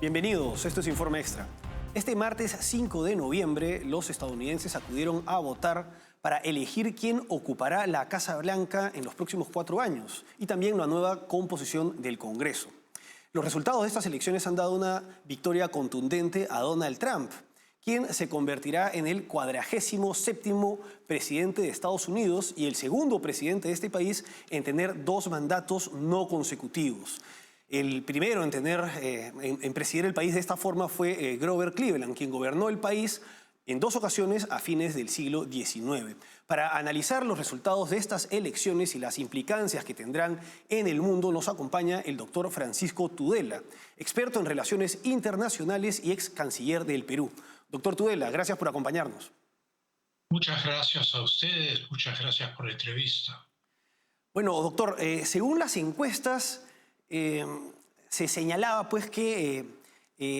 Bienvenidos, esto es Informe Extra. Este martes 5 de noviembre, los estadounidenses acudieron a votar para elegir quién ocupará la Casa Blanca en los próximos 4 años y también la nueva composición del Congreso. Los resultados de estas elecciones han dado una victoria contundente a Donald Trump, quien se convertirá en el 47º presidente de Estados Unidos y el segundo presidente de este país en tener 2 mandatos no consecutivos. El primero en presidir el país de esta forma fue Grover Cleveland, quien gobernó el país en 2 ocasiones a fines del siglo XIX. Para analizar los resultados de estas elecciones y las implicancias que tendrán en el mundo, nos acompaña el doctor Francisco Tudela, experto en relaciones internacionales y ex canciller del Perú. Doctor Tudela, gracias por acompañarnos. Muchas gracias a ustedes, muchas gracias por la entrevista. Bueno, doctor, según las encuestas, se señalaba pues que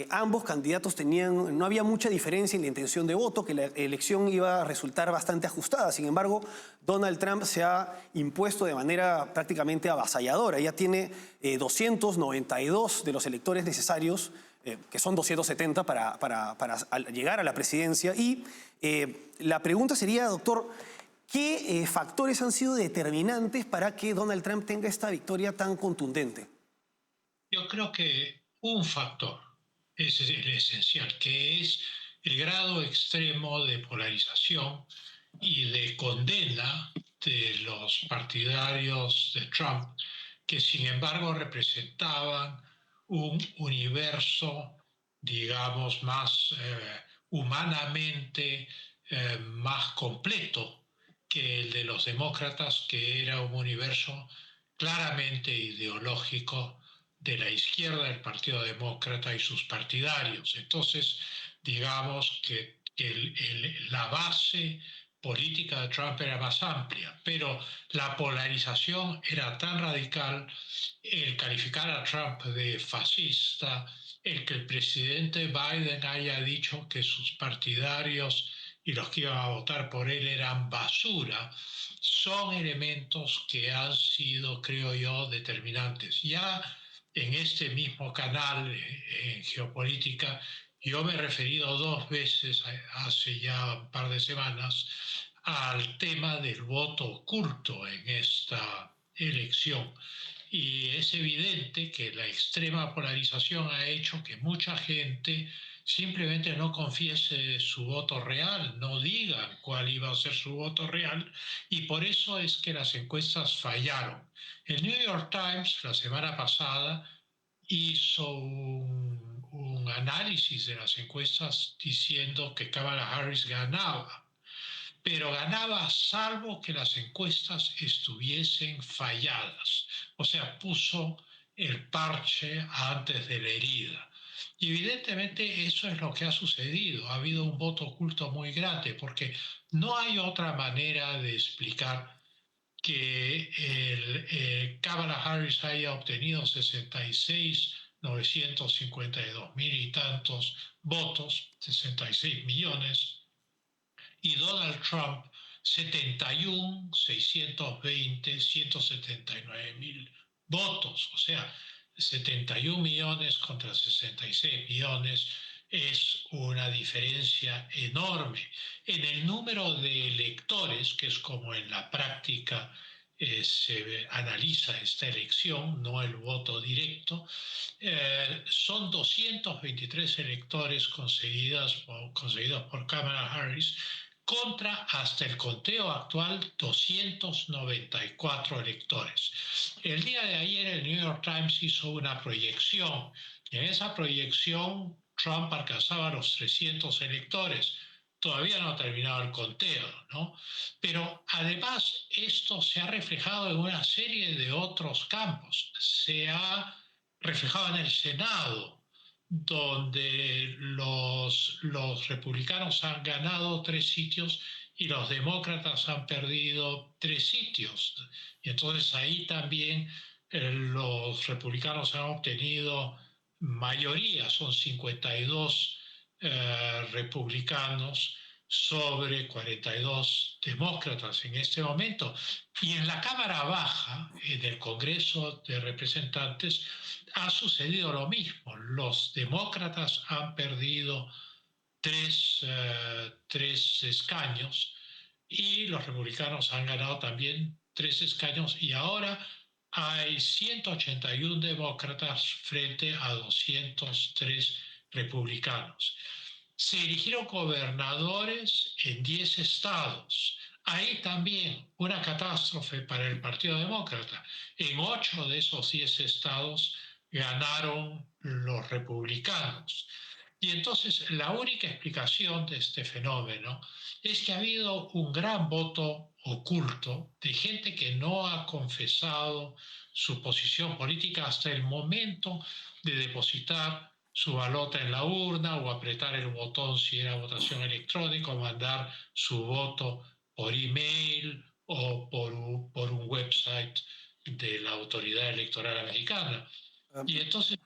ambos candidatos no había mucha diferencia en la intención de voto, que la elección iba a resultar bastante ajustada. Sin embargo, Donald Trump se ha impuesto de manera prácticamente avasalladora. Ya tiene 292 de los electores necesarios, que son 270 para llegar a la presidencia. Y la pregunta sería, doctor, ¿qué factores han sido determinantes para que Donald Trump tenga esta victoria tan contundente? Yo creo que un factor es el esencial, que es el grado extremo de polarización y de condena de los partidarios de Trump, que sin embargo representaban un universo, digamos, más humanamente más completo que el de los demócratas, que era un universo claramente ideológico de la izquierda del Partido Demócrata y sus partidarios. Entonces, digamos que la base política de Trump era más amplia, pero la polarización era tan radical, el calificar a Trump de fascista, el que el presidente Biden haya dicho que sus partidarios y los que iban a votar por él eran basura, son elementos que han sido, creo yo, determinantes. Ya en este mismo canal, en Geopolítica, yo me he referido 2 veces, hace ya un par de semanas, al tema del voto oculto en esta elección. Y es evidente que la extrema polarización ha hecho que mucha gente simplemente no confiese su voto real, no digan cuál iba a ser su voto real, y por eso es que las encuestas fallaron. El New York Times la semana pasada hizo un análisis de las encuestas diciendo que Kamala Harris ganaba, pero ganaba salvo que las encuestas estuviesen falladas. O sea, puso el parche antes de la herida. Y evidentemente eso es lo que ha sucedido. Ha habido un voto oculto muy grande, porque no hay otra manera de explicar que Kamala Harris haya obtenido 66.952.000 y tantos votos, 66 millones, y Donald Trump 71.620.179.000 votos. O sea, 71 millones contra 66 millones es una diferencia enorme. En el número de electores, que es como en la práctica se analiza esta elección, no el voto directo, son 223 electores conseguidos por Kamala Harris contra, hasta el conteo actual, 294 electores. El día de ayer el New York Times hizo una proyección. En esa proyección Trump alcanzaba los 300 electores. Todavía no ha terminado el conteo, ¿no? Pero además esto se ha reflejado en una serie de otros campos. Se ha reflejado en el Senado, donde los republicanos han ganado 3 sitios y los demócratas han perdido 3 sitios. Y entonces ahí también los republicanos han obtenido mayoría, son 52 republicanos sobre 42 demócratas en este momento. Y en la Cámara Baja del Congreso de Representantes ha sucedido lo mismo. Los demócratas han perdido tres escaños y los republicanos han ganado también 3 escaños y ahora hay 181 demócratas frente a 203 republicanos. Se eligieron gobernadores en 10 estados. Ahí también una catástrofe para el Partido Demócrata. En 8 de esos 10 estados ganaron los republicanos. Y entonces la única explicación de este fenómeno es que ha habido un gran voto oculto de gente que no ha confesado su posición política hasta el momento de depositar su balota en la urna o apretar el botón si era votación electrónica o mandar su voto por email o por un website de la autoridad electoral americana. Y entonces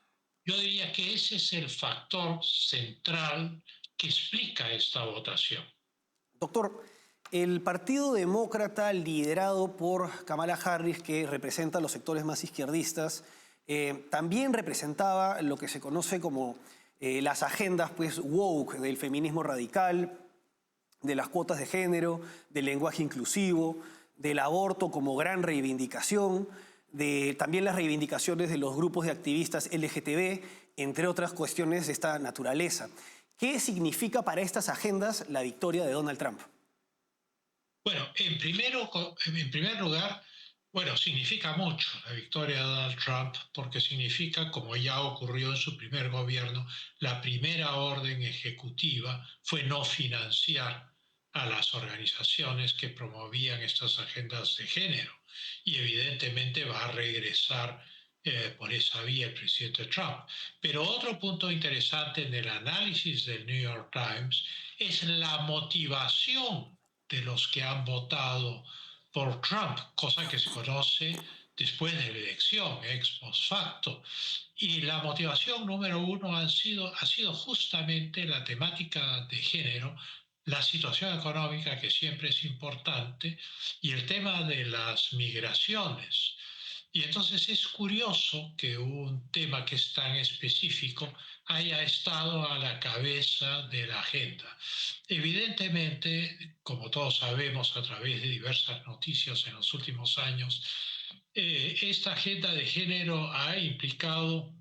yo diría que ese es el factor central que explica esta votación. Doctor, el Partido Demócrata liderado por Kamala Harris, que representa a los sectores más izquierdistas, también representaba lo que se conoce como las agendas pues, woke del feminismo radical, de las cuotas de género, del lenguaje inclusivo, del aborto como gran reivindicación, de también las reivindicaciones de los grupos de activistas LGTB, entre otras cuestiones de esta naturaleza. ¿Qué significa para estas agendas la victoria de Donald Trump? Bueno, en primer lugar, bueno, significa mucho la victoria de Donald Trump porque significa, como ya ocurrió en su primer gobierno, la primera orden ejecutiva fue no financiar a las organizaciones que promovían estas agendas de género. Y evidentemente va a regresar por esa vía el presidente Trump. Pero otro punto interesante en el análisis del New York Times es la motivación de los que han votado por Trump, cosa que se conoce después de la elección, ex post facto. Y la motivación número uno ha sido justamente la temática de género, la situación económica, que siempre es importante, y el tema de las migraciones. Y entonces es curioso que un tema que es tan específico haya estado a la cabeza de la agenda. Evidentemente, como todos sabemos a través de diversas noticias en los últimos años, esta agenda de género ha implicado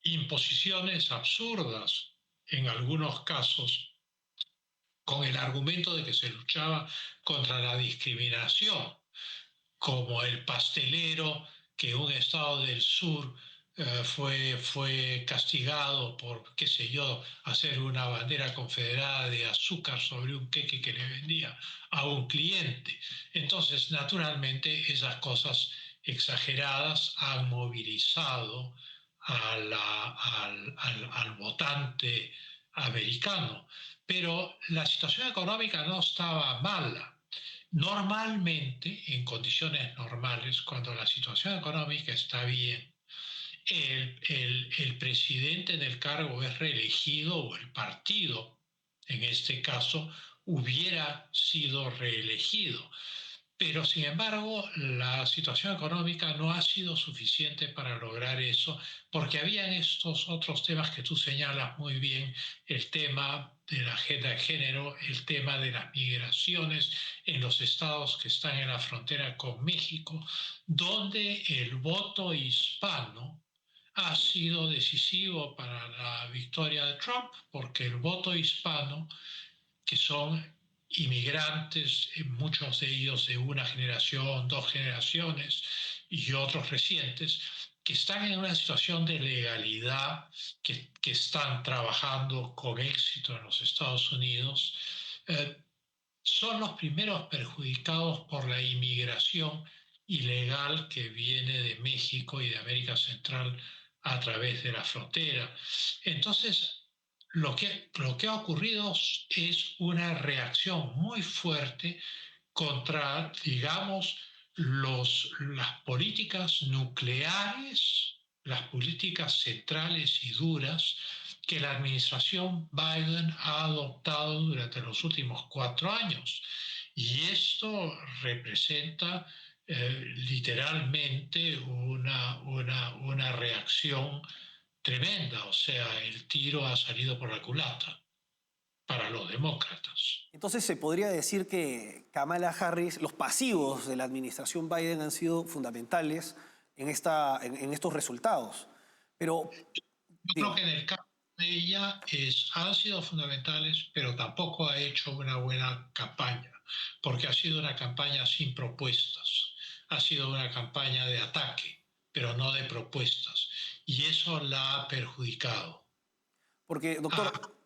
imposiciones absurdas en algunos casos, con el argumento de que se luchaba contra la discriminación, como el pastelero que un estado del sur fue castigado por, qué sé yo, hacer una bandera confederada de azúcar sobre un queque que le vendía a un cliente. Entonces, naturalmente, esas cosas exageradas han movilizado al votante americano. Pero la situación económica no estaba mala. Normalmente, en condiciones normales, cuando la situación económica está bien, el presidente en el cargo es reelegido o el partido, en este caso, hubiera sido reelegido. Pero, sin embargo, la situación económica no ha sido suficiente para lograr eso, porque habían estos otros temas que tú señalas muy bien, el tema de la agenda de género, el tema de las migraciones en los estados que están en la frontera con México, donde el voto hispano ha sido decisivo para la victoria de Trump, porque el voto hispano, que son inmigrantes, muchos de ellos de una generación, 2 generaciones y otros recientes, que están en una situación de legalidad, que están trabajando con éxito en los Estados Unidos, son los primeros perjudicados por la inmigración ilegal que viene de México y de América Central a través de la frontera. Entonces, lo que ha ocurrido es una reacción muy fuerte contra, digamos, las políticas nucleares, las políticas centrales y duras que la administración Biden ha adoptado durante los últimos 4 años. Y esto representa literalmente una reacción tremenda. O sea, el tiro ha salido por la culata para los demócratas. Entonces se podría decir que Kamala Harris, los pasivos de la administración Biden han sido fundamentales en estos resultados. Pero, Yo creo digo, que en el caso de ella han sido fundamentales, pero tampoco ha hecho una buena campaña, porque ha sido una campaña sin propuestas. Ha sido una campaña de ataque, pero no de propuestas. Y eso la ha perjudicado. porque, Ha, doctor,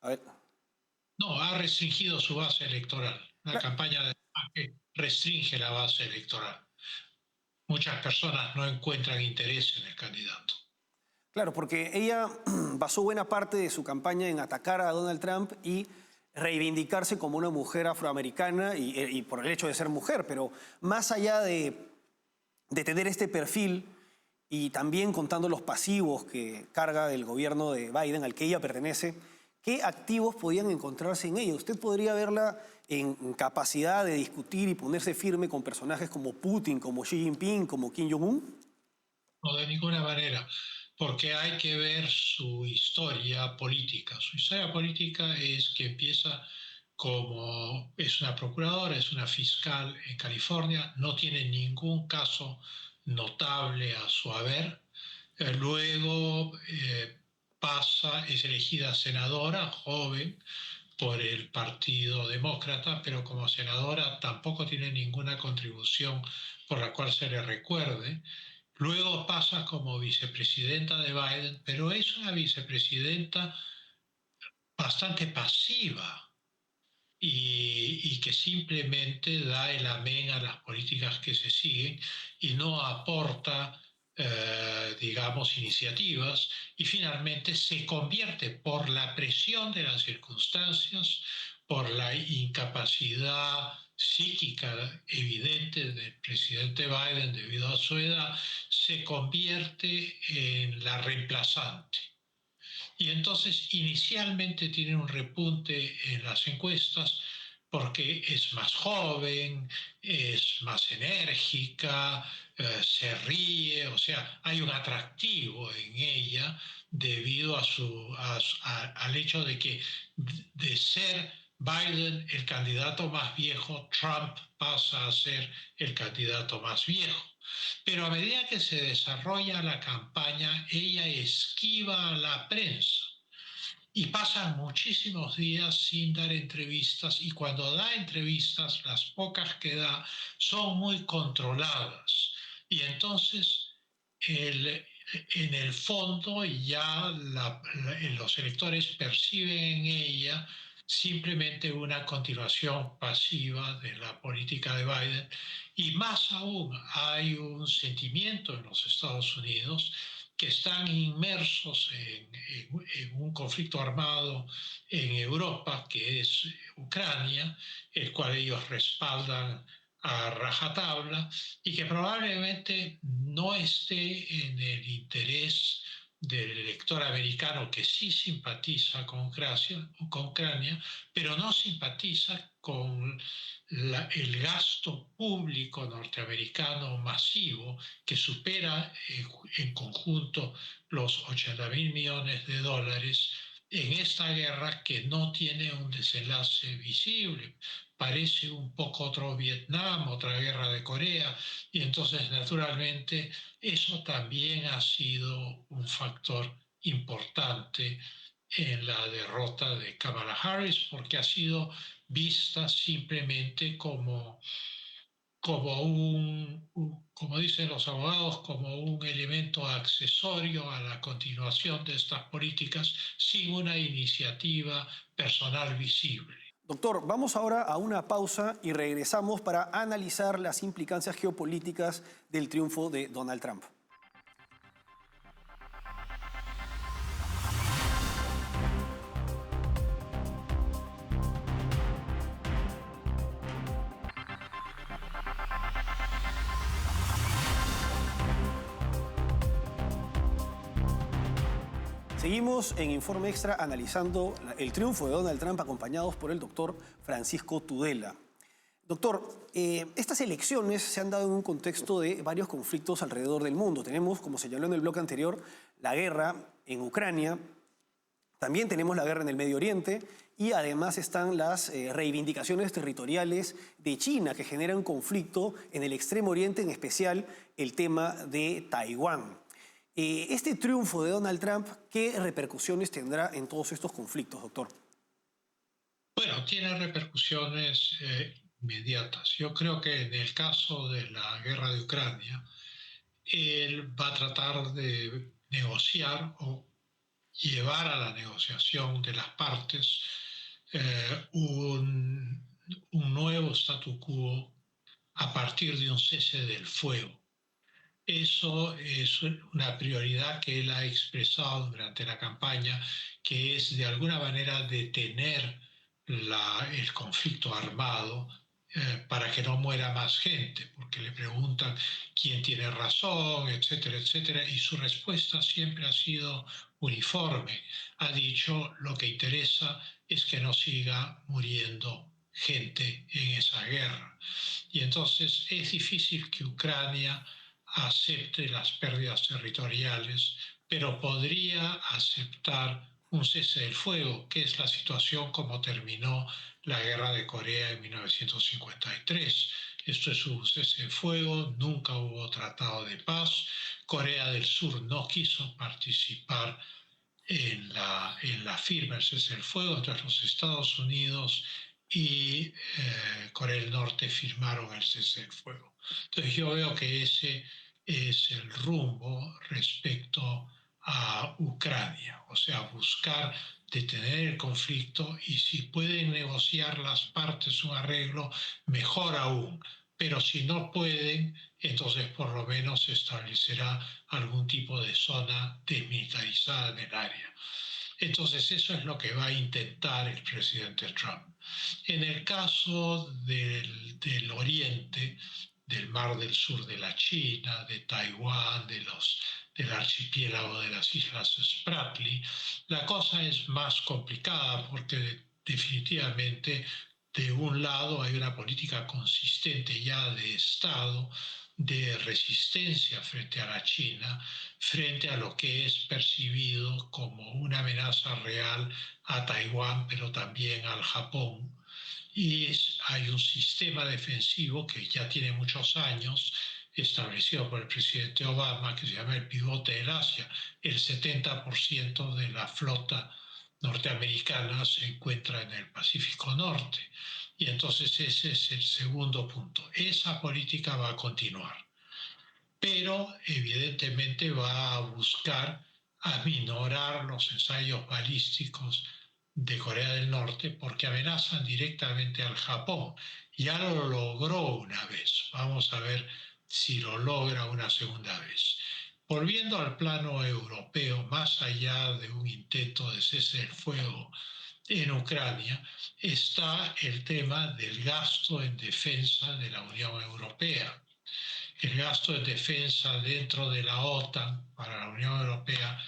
a ver, no, ha restringido su base electoral. La campaña de ataque restringe la base electoral. Muchas personas no encuentran interés en el candidato. claro, porque ella basó buena parte de su campaña en atacar a Donald Trump y reivindicarse como una mujer afroamericana y por el hecho de ser mujer, pero más allá de tener este perfil y también contando los pasivos que carga el gobierno de Biden al que ella pertenece, ¿qué activos podían encontrarse en ella? ¿Usted podría verla en capacidad de discutir y ponerse firme con personajes como Putin, como Xi Jinping, como Kim Jong-un? No, de ninguna manera, porque hay que ver su historia política. Su historia política es que empieza como es una procuradora, es una fiscal en California, no tiene ningún caso notable a su haber. Luego es elegida senadora, joven, por el Partido Demócrata, pero como senadora tampoco tiene ninguna contribución por la cual se le recuerde. Luego pasa como vicepresidenta de Biden, pero es una vicepresidenta bastante pasiva y que simplemente da el amén a las políticas que se siguen y no aporta, digamos, iniciativas, y finalmente se convierte por la presión de las circunstancias, por la incapacidad psíquica evidente del presidente Biden debido a su edad, se convierte en la reemplazante. Y entonces inicialmente tiene un repunte en las encuestas porque es más joven, es más enérgica, se ríe, o sea, hay un atractivo en ella debido al hecho de que de ser Biden el candidato más viejo, Trump pasa a ser el candidato más viejo. Pero a medida que se desarrolla la campaña, ella esquiva a la prensa y pasa muchísimos días sin dar entrevistas, y cuando da entrevistas, las pocas que da son muy controladas. Y entonces, en el fondo, ya los electores perciben en ella simplemente una continuación pasiva de la política de Biden. Y más aún, hay un sentimiento en los Estados Unidos que están inmersos en un conflicto armado en Europa, que es Ucrania, el cual ellos respaldan a rajatabla, y que probablemente no esté en el interés del elector americano, que sí simpatiza con Ucrania, pero no simpatiza con el gasto público norteamericano masivo que supera en conjunto los 80.000 millones de dólares en esta guerra que no tiene un desenlace visible. Parece un poco otro Vietnam, otra guerra de Corea, y entonces naturalmente eso también ha sido un factor importante en la derrota de Kamala Harris, porque ha sido vista simplemente como dicen los abogados, como un elemento accesorio a la continuación de estas políticas sin una iniciativa personal visible. Doctor, vamos ahora a una pausa y regresamos para analizar las implicancias geopolíticas del triunfo de Donald Trump. Seguimos en Informe Extra analizando el triunfo de Donald Trump acompañados por el doctor Francisco Tudela. Doctor, estas elecciones se han dado en un contexto de varios conflictos alrededor del mundo. Tenemos, como señaló en el bloque anterior, la guerra en Ucrania, también tenemos la guerra en el Medio Oriente y además están las reivindicaciones territoriales de China que generan conflicto en el Extremo Oriente, en especial el tema de Taiwán. Este triunfo de Donald Trump, ¿qué repercusiones tendrá en todos estos conflictos, doctor? Bueno, tiene repercusiones inmediatas. Yo creo que en el caso de la guerra de Ucrania, él va a tratar de negociar o llevar a la negociación de las partes un nuevo statu quo a partir de un cese del fuego. Eso es una prioridad que él ha expresado durante la campaña, que es de alguna manera detener el conflicto armado para que no muera más gente, porque le preguntan quién tiene razón, etcétera, etcétera, y su respuesta siempre ha sido uniforme. Ha dicho lo que interesa es que no siga muriendo gente en esa guerra. Y entonces es difícil que Ucrania acepte las pérdidas territoriales, pero podría aceptar un cese del fuego, que es la situación como terminó la guerra de Corea en 1953. Esto es un cese de fuego, nunca hubo tratado de paz. Corea del Sur no quiso participar en la firma del cese del fuego, entonces los Estados Unidos y Corea del Norte firmaron el cese del fuego. Entonces yo veo que ese es el rumbo respecto a Ucrania, o sea, buscar detener el conflicto y si pueden negociar las partes un arreglo, mejor aún. Pero si no pueden, entonces por lo menos se establecerá algún tipo de zona desmilitarizada en el área. Entonces eso es lo que va a intentar el presidente Trump. En el caso del Oriente, del Mar del Sur de la China, de Taiwán, del archipiélago de las Islas Spratly, la cosa es más complicada porque definitivamente de un lado hay una política consistente ya de Estado, de resistencia frente a la China, frente a lo que es percibido como una amenaza real a Taiwán, pero también al Japón. Y hay un sistema defensivo que ya tiene muchos años, establecido por el presidente Obama, que se llama el pivote del Asia. El 70% de la flota norteamericana se encuentra en el Pacífico Norte. Y entonces ese es el segundo punto. Esa política va a continuar, pero evidentemente va a buscar aminorar los ensayos balísticos de Corea del Norte porque amenazan directamente al Japón. Ya lo logró una vez. Vamos a ver si lo logra una segunda vez. Volviendo al plano europeo, más allá de un intento de cese del fuego en Ucrania, está el tema del gasto en defensa de la Unión Europea. El gasto de defensa dentro de la OTAN para la Unión Europea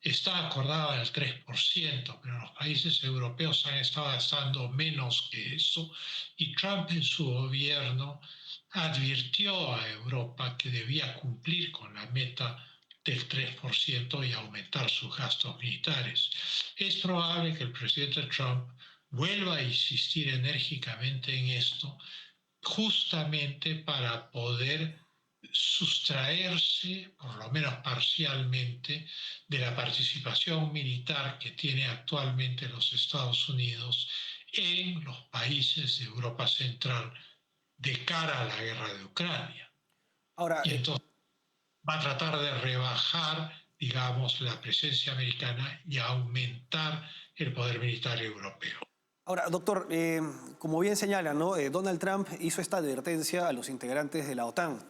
está acordado en el 3%, pero los países europeos han estado gastando menos que eso y Trump en su gobierno advirtió a Europa que debía cumplir con la meta del 3% y aumentar sus gastos militares. Es probable que el presidente Trump vuelva a insistir enérgicamente en esto, justamente para poder sustraerse, por lo menos parcialmente, de la participación militar que tiene actualmente los Estados Unidos en los países de Europa Central de cara a la guerra de Ucrania. Ahora, Y entonces va a tratar de rebajar, digamos, la presencia americana y aumentar el poder militar europeo. Ahora, doctor, como bien señala, ¿no? Donald Trump hizo esta advertencia a los integrantes de la OTAN.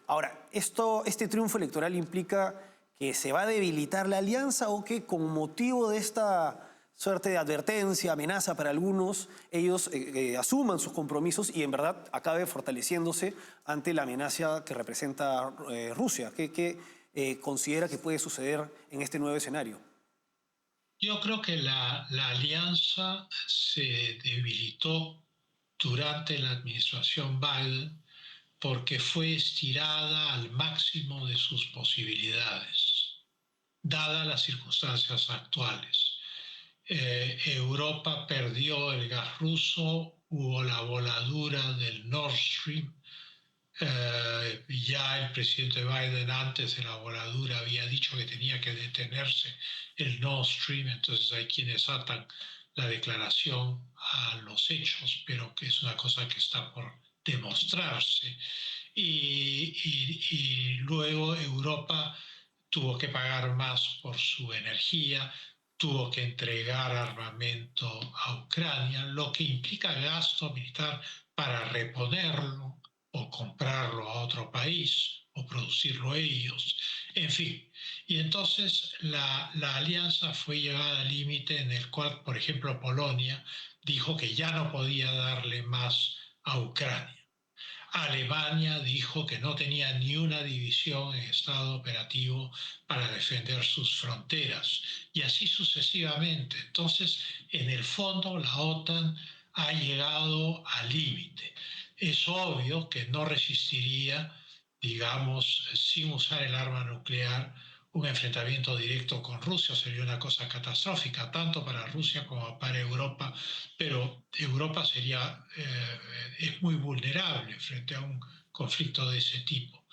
Ahora, ¿este triunfo electoral implica que se va a debilitar la alianza o que con motivo de esta suerte de advertencia, amenaza para algunos, ellos asuman sus compromisos y en verdad acabe fortaleciéndose ante la amenaza que representa Rusia? considera que puede suceder en este nuevo escenario? Yo creo que la alianza se debilitó durante la administración Biden porque fue estirada al máximo de sus posibilidades, dadas las circunstancias actuales. Europa perdió el gas ruso, hubo la voladura del Nord Stream. Ya el presidente Biden antes de la voladura había dicho que tenía que detenerse el Nord Stream, entonces hay quienes atan la declaración a los hechos, pero que es una cosa que está por demostrarse. Y luego Europa tuvo que pagar más por su energía, tuvo que entregar armamento a Ucrania, lo que implica gasto militar para reponerlo o comprarlo a otro país o producirlo ellos, en fin. Y entonces la alianza fue llegada al límite en el cual, por ejemplo, Polonia dijo que ya no podía darle más a Ucrania. Alemania dijo que no tenía ni una división en estado operativo para defender sus fronteras y así sucesivamente. Entonces, en el fondo, la OTAN ha llegado al límite. Es obvio que no resistiría, digamos, sin usar el arma nuclear, un enfrentamiento directo con Rusia. Sería una cosa catastrófica, tanto para Rusia como para Europa, pero Europa es muy vulnerable frente a un conflicto de ese tipo.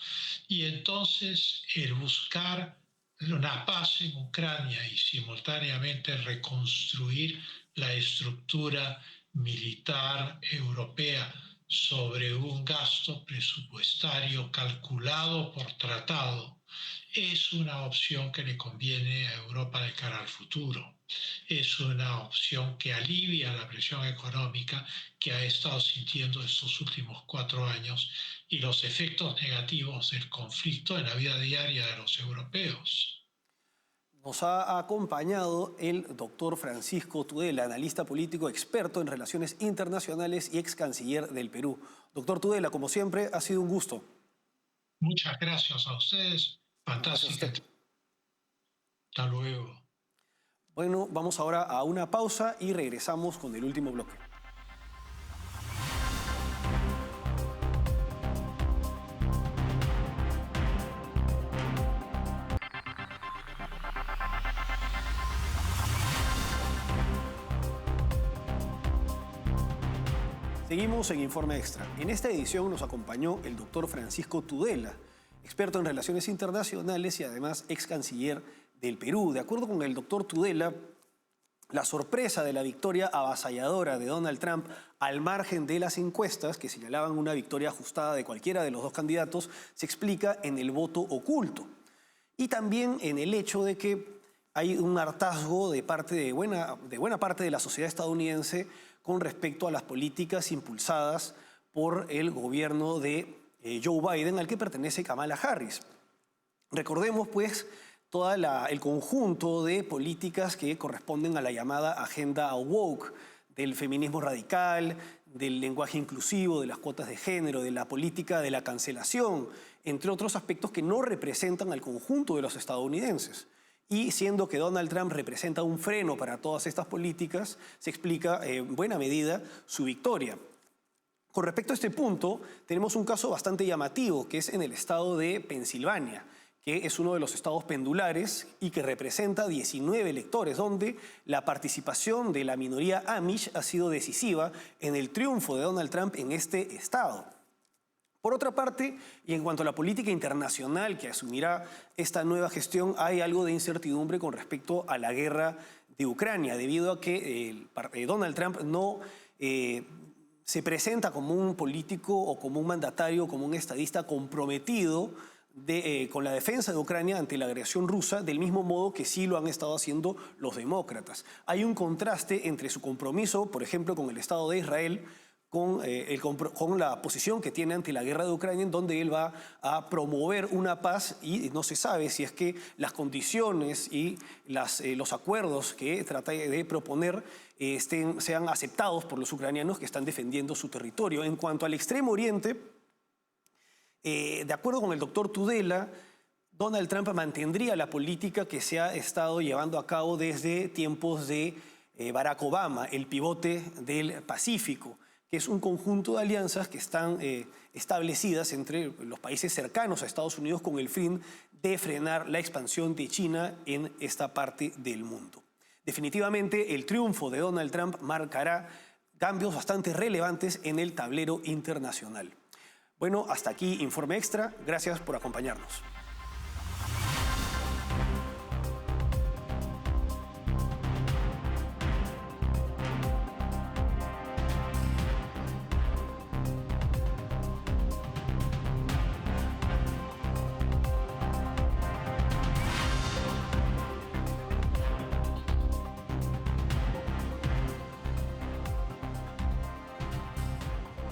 Y entonces el buscar una paz en Ucrania y simultáneamente reconstruir la estructura militar europea sobre un gasto presupuestario calculado por tratado es una opción que le conviene a Europa de cara al futuro. Es una opción que alivia la presión económica que ha estado sintiendo estos últimos 4 años y los efectos negativos del conflicto en la vida diaria de los europeos. Nos ha acompañado el doctor Francisco Tudela, analista político experto en relaciones internacionales y ex canciller del Perú. Doctor Tudela, como siempre, ha sido un gusto. Muchas gracias a ustedes. Gracias a Fantástica. usted. Hasta luego. Bueno, vamos ahora a una pausa y regresamos con el último bloque. Seguimos en Informe Extra. En esta edición nos acompañó el doctor Francisco Tudela, experto en relaciones internacionales y además ex canciller del Perú. De acuerdo con el doctor Tudela, la sorpresa de la victoria avasalladora de Donald Trump al margen de las encuestas que señalaban una victoria ajustada de cualquiera de los dos candidatos se explica en el voto oculto y también en el hecho de que hay un hartazgo de buena parte de la sociedad estadounidense con respecto a las políticas impulsadas por el gobierno de Joe Biden, al que pertenece Kamala Harris. Recordemos, pues, todo el conjunto de políticas que corresponden a la llamada agenda woke, del feminismo radical, del lenguaje inclusivo, de las cuotas de género, de la política de la cancelación, entre otros aspectos que no representan al conjunto de los estadounidenses. Y siendo que Donald Trump representa un freno para todas estas políticas, se explica en buena medida su victoria. Con respecto a este punto, tenemos un caso bastante llamativo, que es en el estado de Pensilvania, que es uno de los estados pendulares y que representa 19 electores, donde la participación de la minoría Amish ha sido decisiva en el triunfo de Donald Trump en este estado. Por otra parte, y en cuanto a la política internacional que asumirá esta nueva gestión, hay algo de incertidumbre con respecto a la guerra de Ucrania, debido a que Donald Trump no se presenta como un político o como un mandatario, como un estadista comprometido con la defensa de Ucrania ante la agresión rusa, del mismo modo que sí lo han estado haciendo los demócratas. Hay un contraste entre su compromiso, por ejemplo, con el Estado de Israel, con la posición que tiene ante la guerra de Ucrania, en donde él va a promover una paz y no se sabe si es que las condiciones y los acuerdos que trata de proponer sean aceptados por los ucranianos que están defendiendo su territorio. En cuanto al Extremo Oriente, de acuerdo con el doctor Tudela, Donald Trump mantendría la política que se ha estado llevando a cabo desde tiempos de Barack Obama, el pivote del Pacífico, que es un conjunto de alianzas que están establecidas entre los países cercanos a Estados Unidos con el fin de frenar la expansión de China en esta parte del mundo. Definitivamente, el triunfo de Donald Trump marcará cambios bastante relevantes en el tablero internacional. Bueno, hasta aquí Informe Extra. Gracias por acompañarnos.